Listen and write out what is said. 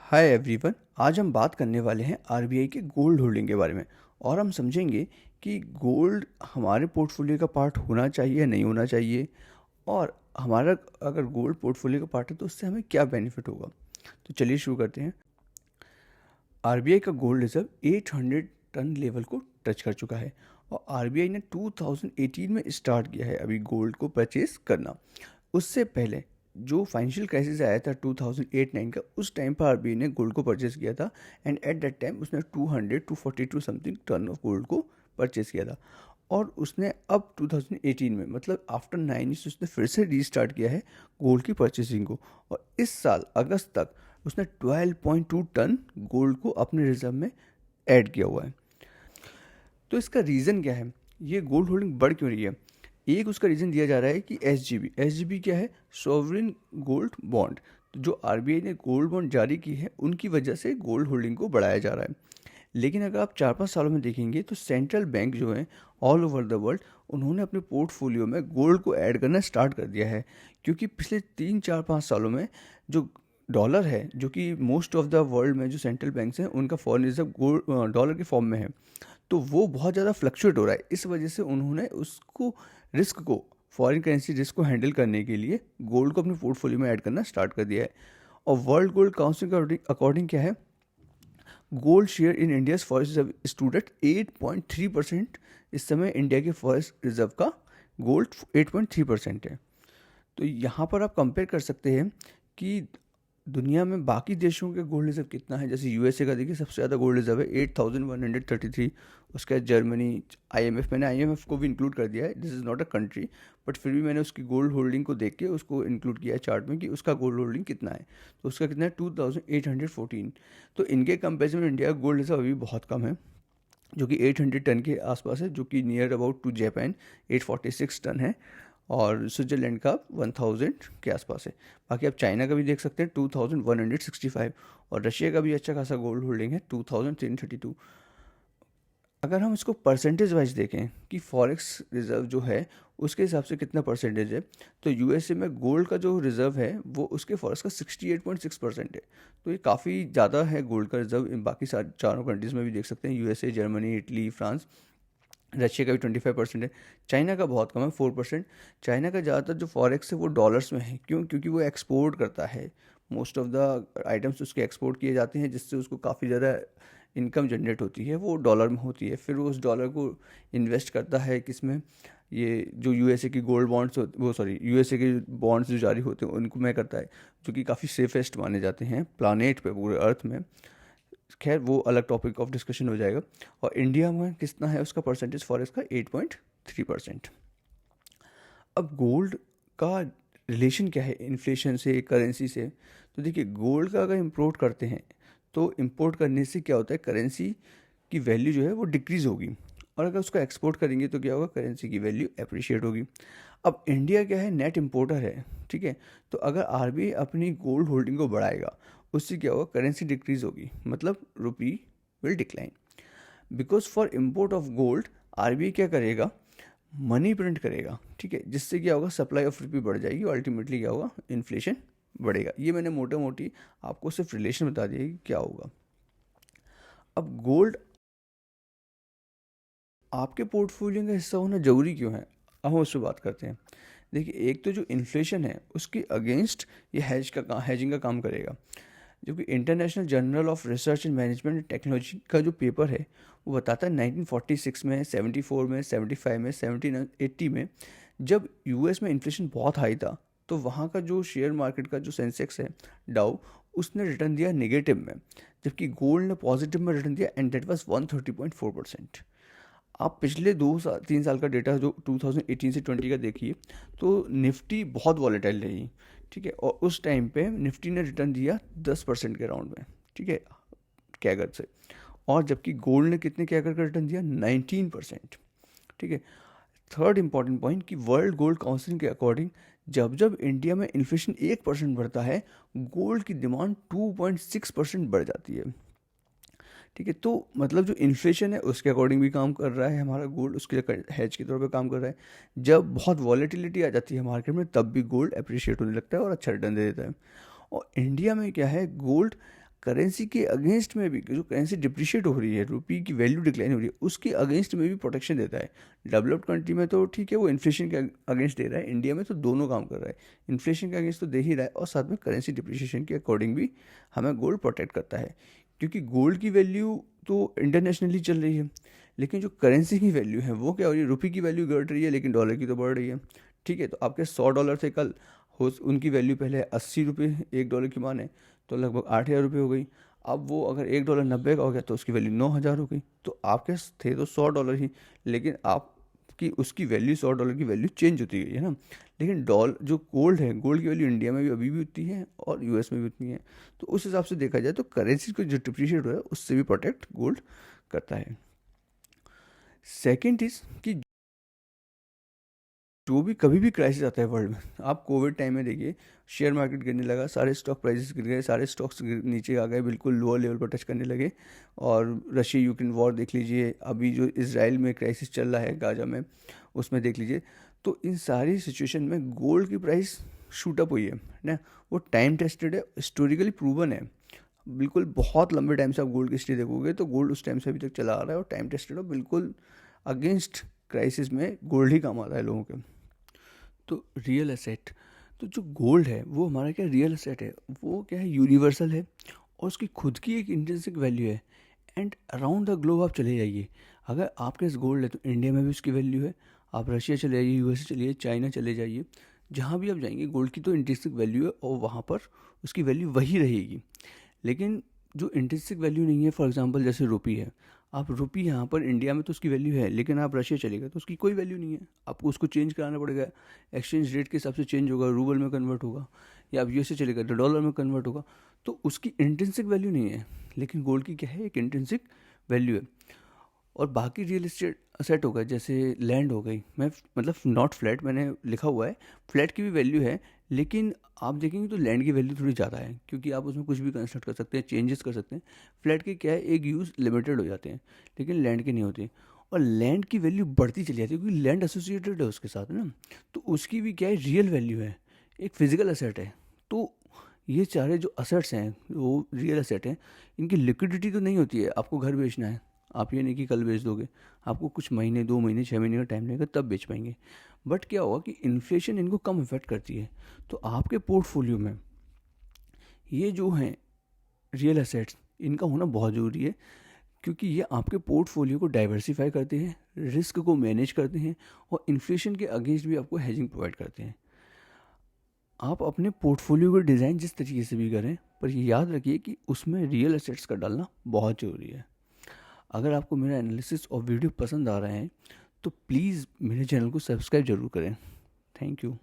Hi everyone. आज हम बात करने वाले हैं आरबीआई के गोल्ड होल्डिंग के बारे में। और हम समझेंगे कि गोल्ड हमारे पोर्टफोलियो का पार्ट होना चाहिए या नहीं होना चाहिए, और हमारा अगर गोल्ड पोर्टफोलियो का पार्ट है तो उससे हमें क्या बेनिफिट होगा। तो चलिए शुरू करते हैं। आरबीआई का गोल्ड रिजर्व 800 टन लेवल को टच कर चुका है, और आरबीआई ने 2018 में स्टार्ट किया है अभी गोल्ड को परचेज करना। उससे पहले जो फाइनेंशियल क्राइसिस आया था 2008-9 का, उस टाइम पर आरबीआई ने गोल्ड को परचेज किया था। एंड एट दैट टाइम उसने 242 समथिंग टन ऑफ गोल्ड को परचेज किया था। और उसने अब 2018 में, मतलब आफ्टर 9 ईयर्स, उसने फिर से रीस्टार्ट किया है गोल्ड की परचेसिंग को। और इस साल अगस्त तक उसने 12.2 टन गोल्ड को अपने रिजर्व में ऐड किया हुआ है। तो इसका रीज़न क्या है, ये गोल्ड होल्डिंग बढ़ क्यों रही है? एक उसका रीज़न दिया जा रहा है कि एसजीबी क्या है? Sovereign gold bond. तो जो आरबीआई ने गोल्ड बॉन्ड जारी की है, उनकी वजह से गोल्ड होल्डिंग को बढ़ाया जा रहा है। लेकिन अगर आप 4-5 सालों में देखेंगे तो सेंट्रल बैंक जो है ऑल ओवर द वर्ल्ड, उन्होंने अपने पोर्टफोलियो में गोल्ड को ऐड करना स्टार्ट कर दिया है। क्योंकि पिछले 3-4-5 सालों में जो डॉलर है, जो कि मोस्ट ऑफ द वर्ल्ड में जो सेंट्रल बैंक्स हैं उनका फॉरेन रिजर्व गोल्ड डॉलर के फॉर्म में है, तो वो बहुत ज़्यादा फ्लक्चुएट हो रहा है। इस वजह से उन्होंने उसको रिस्क को फॉरेन करेंसी रिस्क को हैंडल करने के लिए गोल्ड को अपने पोर्टफोलियो में ऐड करना स्टार्ट कर दिया है। और वर्ल्ड गोल्ड काउंसिल के अकॉर्डिंग क्या है, gold share in India forest reserve stood at 8.3%। इस समय इंडिया के फॉरेस्ट रिजर्व का गोल्ड 8.3% है। तो यहाँ पर आप कंपेयर कर सकते हैं कि दुनिया में बाकी देशों के गोल्ड रिजर्व कितना है। जैसे यूएसए का देखिए, सबसे ज़्यादा गोल्ड रिजर्व है 8,133। उसके बाद जर्मनी, आईएमएफ, मैंने आईएमएफ को भी इंक्लूड कर दिया है, this is not a country, but फिर भी मैंने उसकी गोल्ड होल्डिंग को देख के उसको इंक्लूड किया है चार्ट में कि उसका गोल्ड होल्डिंग कितना है। तो उसका कितना है, 2,814। तो इनके कंपेरिजन में इंडिया का गोल्ड रिजर्व अभी बहुत कम है, जो कि 800 टन के आसपास है, जो कि near about to Japan 846 ton है। और स्विट्जरलैंड का 1000 के आसपास है। बाकी आप चाइना का भी देख सकते हैं 2165, और रशिया का भी अच्छा खासा गोल्ड होल्डिंग है 2332। अगर हम इसको परसेंटेज वाइज देखें कि फॉरेक्स रिजर्व जो है उसके हिसाब से कितना परसेंटेज है, तो यूएसए में गोल्ड का जो रिजर्व है वो उसके फॉरेक्स का 68.6% है। तो ये काफ़ी ज़्यादा है गोल्ड का रिजर्व। इन बाकी चारों कंट्रीज़ में भी देख सकते हैं, USA, Germany, Italy, France. Russia का भी 25% है। चाइना का बहुत कम है, 4%। चाइना का ज़्यादातर जो फॉरेक्स है वो डॉलर्स में है। क्यों? क्योंकि वो एक्सपोर्ट करता है। मोस्ट ऑफ द आइटम्स उसके एक्सपोर्ट किए जाते हैं, जिससे उसको काफ़ी ज़्यादा इनकम जनरेट होती है, वो डॉलर में होती है। फिर वो उस डॉलर को इन्वेस्ट करता है किस में, ये जो यूएसए की गोल्ड बॉन्ड्स वो सॉरी यूएसए के बॉन्ड्स जो जारी होते हैं उनको में करता है, जो कि काफ़ी सेफेस्ट माने जाते हैं प्लानेट पे, पूरे अर्थ में। खैर वो अलग टॉपिक ऑफ डिस्कशन हो जाएगा। और इंडिया में कितना है उसका परसेंटेज फॉरेक्स का, 8.3%। अब गोल्ड का रिलेशन क्या है इन्फ्लेशन से, करेंसी से? तो देखिए, गोल्ड का अगर इम्पोर्ट करते हैं तो इम्पोर्ट करने से क्या होता है, करेंसी की वैल्यू जो है वो डिक्रीज़ होगी। और अगर उसको एक्सपोर्ट करेंगे तो क्या होगा, करेंसी की वैल्यू अप्रिशिएट होगी। अब इंडिया क्या है, नेट इम्पोर्टर है, ठीक है। तो अगर आरबीआई अपनी गोल्ड होल्डिंग को बढ़ाएगा, उससे क्या होगा, करेंसी डिक्रीज होगी, मतलब रुपी will decline. Because for import of gold RBI क्या करेगा, मनी प्रिंट करेगा, ठीक है, जिससे क्या होगा, सप्लाई ऑफ रुपी बढ़ जाएगी, और अल्टीमेटली क्या होगा, इन्फ्लेशन बढ़ेगा। ये मैंने मोटा मोटी आपको सिर्फ रिलेशन बता दिया कि क्या होगा। अब गोल्ड आपके पोर्टफोलियो का हिस्सा होना ज़रूरी क्यों है, अब हम उस पर बात करते हैं। देखिए, एक तो जो इन्फ्लेशन है उसके अगेंस्ट ये हैजिंग का काम करेगा। जो कि international journal of research and management and technology का जो पेपर है वो बताता है 1946 में, 74 में, 75 में, 1780 में, जब यूएस में इन्फ्लेशन बहुत हाई था, तो वहाँ का जो शेयर मार्केट का जो सेंसेक्स है, डाउ, उसने रिटर्न दिया नेगेटिव में, जबकि गोल्ड ने पॉजिटिव में रिटर्न दिया, एंड डेट वाज 130.4%। आप पिछले 2-3 साल का डेटा जो 2018 से 20 का देखिए, तो निफ्टी बहुत वॉलेटाइल रही, ठीक है। और उस टाइम पे निफ्टी ने रिटर्न दिया 10% के राउंड में, ठीक है, कैगर से। और जबकि गोल्ड ने कितने कैगर का रिटर्न दिया, 19%, ठीक है। थर्ड इंपॉर्टेंट पॉइंट कि वर्ल्ड गोल्ड काउंसिल के अकॉर्डिंग जब जब इंडिया में इन्फ्लेशन 1% बढ़ता है, गोल्ड की डिमांड 2.6% बढ़ जाती है, ठीक है। तो मतलब जो इन्फ्लेशन है उसके अकॉर्डिंग भी काम कर रहा है हमारा गोल्ड, उसके हेज के तौर पे काम कर रहा है। जब बहुत वॉलेटिलिटी आ जाती है मार्केट में, तब भी गोल्ड अप्रिशिएट होने लगता है और अच्छा रिटर्न दे देता है। और इंडिया में क्या है, गोल्ड करेंसी के अगेंस्ट में भी, जो करेंसी डिप्रिशिएट हो रही है, रुपये की वैल्यू डिक्लाइन हो रही है, उसके अगेंस्ट में भी प्रोटेक्शन देता है। डेवलप्ड कंट्री में तो ठीक है, वो इन्फ्लेशन के अगेंस्ट दे रहा है, इंडिया में तो दोनों काम कर रहा है, इन्फ्लेशन के अगेंस्ट तो दे ही रहा है और साथ में करेंसी डिप्रिशिएशन के अकॉर्डिंग भी हमें गोल्ड प्रोटेक्ट करता है। क्योंकि गोल्ड की वैल्यू तो इंटरनेशनली चल रही है, लेकिन जो करेंसी की वैल्यू है वो क्या हो रही है, रुपये की वैल्यू घट रही है लेकिन डॉलर की तो बढ़ रही है। ठीक है, तो आपके $100 थे कल, हो उनकी वैल्यू पहले $80 $1 की माने तो लगभग 8,000 हो गई। अब वो अगर $1 90 का हो गया तो उसकी वैल्यू 9,000 हो गई। तो आपके थे तो $100 ही, लेकिन आपकी उसकी वैल्यू $100 की वैल्यू चेंज होती गई है ना। लेकिन जो गोल्ड है, गोल्ड की वैल्यू इंडिया में भी अभी भी उतनी है और यूएस में भी उतनी है। तो उस हिसाब से देखा जाए तो करेंसी को जो डिप्रिशिएट हो रहा है उससे भी प्रोटेक्ट गोल्ड करता है। सेकेंड इज कि जो भी कभी भी क्राइसिस आता है वर्ल्ड में, आप कोविड टाइम में देखिए शेयर मार्केट गिरने लगा, सारे स्टॉक प्राइसेस गिर गए, सारे स्टॉक्स नीचे आ गए, बिल्कुल लोअर लेवल पर टच करने लगे। और रशिया यूक्रेन वॉर देख लीजिए, अभी जो इसराइल में क्राइसिस चल रहा है गाजा में, उसमें देख लीजिए। तो इन सारी सिचुएशन में गोल्ड की प्राइस शूट अप हुई है ना। वो टाइम टेस्टेड है, हिस्टोरिकली प्रूवन है, बिल्कुल बहुत लंबे टाइम से आप गोल्ड की हिस्ट्री देखोगे तो गोल्ड उस टाइम से अभी तक चला आ रहा है और टाइम टेस्टेड है, बिल्कुल अगेंस्ट क्राइसिस में गोल्ड ही काम आता है लोगों के। तो रियल एसेट, तो जो गोल्ड है वो हमारा क्या रियल एसेट है, वो क्या है, यूनिवर्सल है और उसकी खुद की एक इंट्रिंसिक वैल्यू है। एंड अराउंड द ग्लोब आप चले जाइए, अगर आपके पास गोल्ड है तो इंडिया में भी उसकी वैल्यू है। आप रशिया चले जाइए, यूएसए चलिए, चाइना चले जाइए, जहाँ भी आप जाएंगे गोल्ड की तो इंट्रिंसिक वैल्यू है और वहाँ पर उसकी वैल्यू वही रहेगी। लेकिन जो इंट्रिंसिक वैल्यू नहीं है, फॉर एग्जांपल जैसे रुपी है, आप रुपी यहाँ पर इंडिया में तो उसकी वैल्यू है, लेकिन आप रशिया चले गए तो उसकी कोई वैल्यू नहीं है, आपको उसको चेंज कराना पड़ेगा, एक्सचेंज रेट के हिसाब से चेंज होगा, रूबल में कन्वर्ट होगा, या आप यूएसए चले गए तो डॉलर में कन्वर्ट होगा। तो उसकी इंट्रिंसिक वैल्यू नहीं है, लेकिन गोल्ड की क्या है, एक इंट्रिंसिक वैल्यू है। और बाकी रियल एस्टेट असेट हो गए, जैसे लैंड हो गई, मैं मतलब नॉट फ्लैट, मैंने लिखा हुआ है, फ्लैट की भी वैल्यू है, लेकिन आप देखेंगे तो लैंड की वैल्यू थोड़ी ज़्यादा है, क्योंकि आप उसमें कुछ भी कंस्ट्रक्ट कर सकते हैं, चेंजेस कर सकते हैं। फ्लैट के क्या है, एक यूज़ लिमिटेड हो जाते हैं, लेकिन लैंड के नहीं होते। और लैंड की वैल्यू बढ़ती चली जाती है क्योंकि लैंड एसोसिएटेड है उसके साथ ना, तो उसकी भी क्या है, रियल वैल्यू है, एक फिजिकल असेट है। तो ये सारे जो असेट्स हैं वो रियल असेट हैं, इनकी लिक्विडिटी तो नहीं होती है। आपको घर बेचना है, आप ये नहीं कि कल बेच दोगे, आपको कुछ महीने, 2 महीने, 6 महीने का टाइम लगेगा तब बेच पाएंगे। बट क्या होगा कि इन्फ्लेशन इनको कम इफेक्ट करती है। तो आपके पोर्टफोलियो में ये जो हैं रियल एसेट्स, इनका होना बहुत ज़रूरी है, क्योंकि ये आपके पोर्टफोलियो को डाइवर्सिफाई करते हैं, रिस्क को मैनेज करते हैं और इन्फ्लेशन के अगेंस्ट भी आपको हेजिंग प्रोवाइड करते हैं। आप अपने पोर्टफोलियो को डिज़ाइन जिस तरीके से भी करें, पर ये याद रखिए कि उसमें रियल एसेट्स का डालना बहुत ज़रूरी है। अगर आपको मेरा एनालिसिस और वीडियो पसंद आ रहे हैं तो प्लीज़ मेरे चैनल को सब्सक्राइब ज़रूर करें। Thank you.